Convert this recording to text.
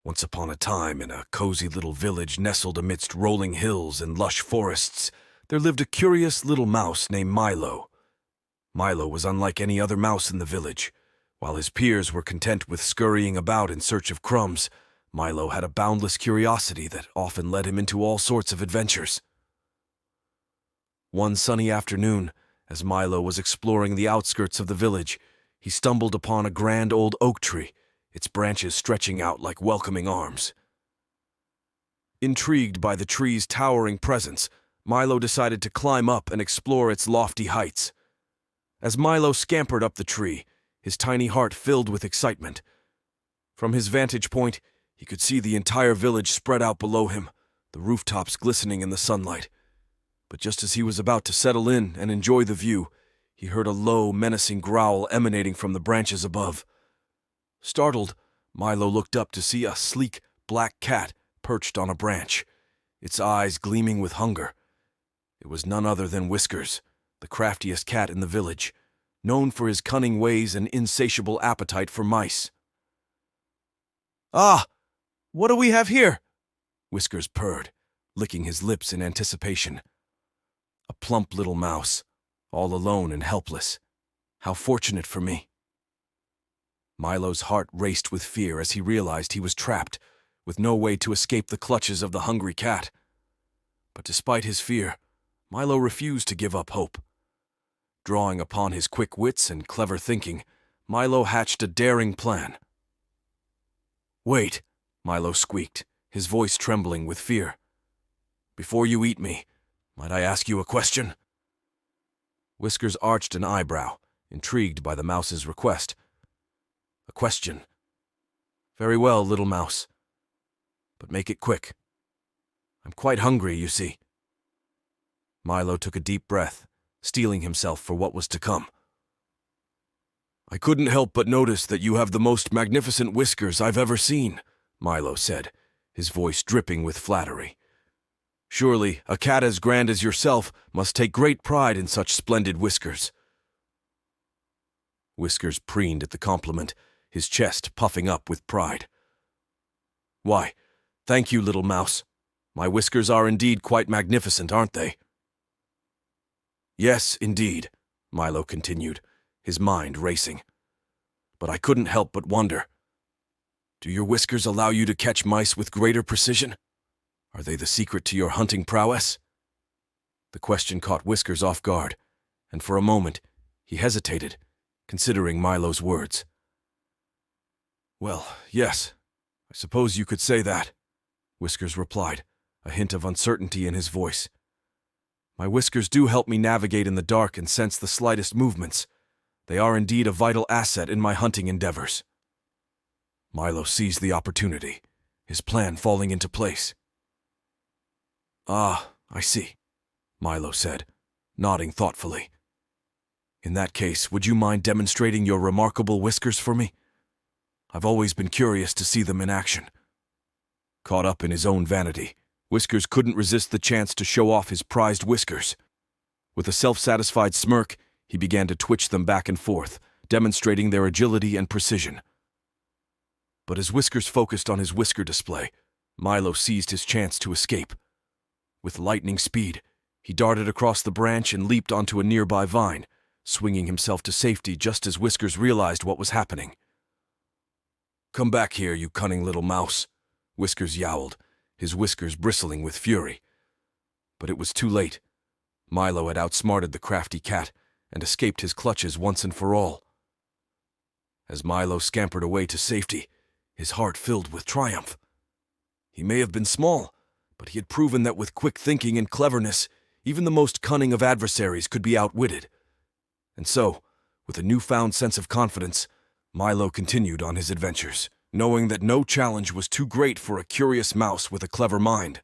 Once upon a time, in a cozy little village nestled amidst rolling hills and lush forests, there lived a curious little mouse named Milo. Milo was unlike any other mouse in the village. While his peers were content with scurrying about in search of crumbs, Milo had a boundless curiosity that often led him into all sorts of adventures. One sunny afternoon, as Milo was exploring the outskirts of the village, he stumbled upon a grand old oak tree, its branches stretching out like welcoming arms. Intrigued by the tree's towering presence, Milo decided to climb up and explore its lofty heights. As Milo scampered up the tree, his tiny heart filled with excitement. From his vantage point, he could see the entire village spread out below him, the rooftops glistening in the sunlight. But just as he was about to settle in and enjoy the view, he heard a low, menacing growl emanating from the branches above. Startled, Milo looked up to see a sleek, black cat perched on a branch, its eyes gleaming with hunger. It was none other than Whiskers, the craftiest cat in the village, known for his cunning ways and insatiable appetite for mice. "Ah, what do we have here?" Whiskers purred, licking his lips in anticipation. A plump little mouse, all alone and helpless. How fortunate for me. Milo's heart raced with fear as he realized he was trapped, with no way to escape the clutches of the hungry cat. But despite his fear, Milo refused to give up hope. Drawing upon his quick wits and clever thinking, Milo hatched a daring plan. "Wait," Milo squeaked, his voice trembling with fear. "Before you eat me, might I ask you a question?" Whiskers arched an eyebrow, intrigued by the mouse's request. "A question. Very well, little mouse. But make it quick. I'm quite hungry, you see." Milo took a deep breath, steeling himself for what was to come. "I couldn't help but notice that you have the most magnificent whiskers I've ever seen," Milo said, his voice dripping with flattery. "Surely, a cat as grand as yourself must take great pride in such splendid whiskers." Whiskers preened at the compliment, his chest puffing up with pride. "Why, thank you, little mouse. My whiskers are indeed quite magnificent, aren't they?" "Yes, indeed," Milo continued, his mind racing. "But I couldn't help but wonder. Do your whiskers allow you to catch mice with greater precision? Are they the secret to your hunting prowess?" The question caught Whiskers off guard, and for a moment he hesitated, considering Milo's words. "Well, yes, I suppose you could say that," Whiskers replied, a hint of uncertainty in his voice. "My whiskers do help me navigate in the dark and sense the slightest movements. They are indeed a vital asset in my hunting endeavors." Milo seized the opportunity, his plan falling into place. "Ah, I see," Milo said, nodding thoughtfully. "In that case, would you mind demonstrating your remarkable whiskers for me? I've always been curious to see them in action." Caught up in his own vanity, Whiskers couldn't resist the chance to show off his prized whiskers. With a self-satisfied smirk, he began to twitch them back and forth, demonstrating their agility and precision. But as Whiskers focused on his whisker display, Milo seized his chance to escape. With lightning speed, he darted across the branch and leaped onto a nearby vine, swinging himself to safety just as Whiskers realized what was happening. "Come back here, you cunning little mouse," Whiskers yowled, his whiskers bristling with fury. But it was too late. Milo had outsmarted the crafty cat and escaped his clutches once and for all. As Milo scampered away to safety, his heart filled with triumph. He may have been small, but he had proven that with quick thinking and cleverness, even the most cunning of adversaries could be outwitted. And so, with a newfound sense of confidence, Milo continued on his adventures, knowing that no challenge was too great for a curious mouse with a clever mind.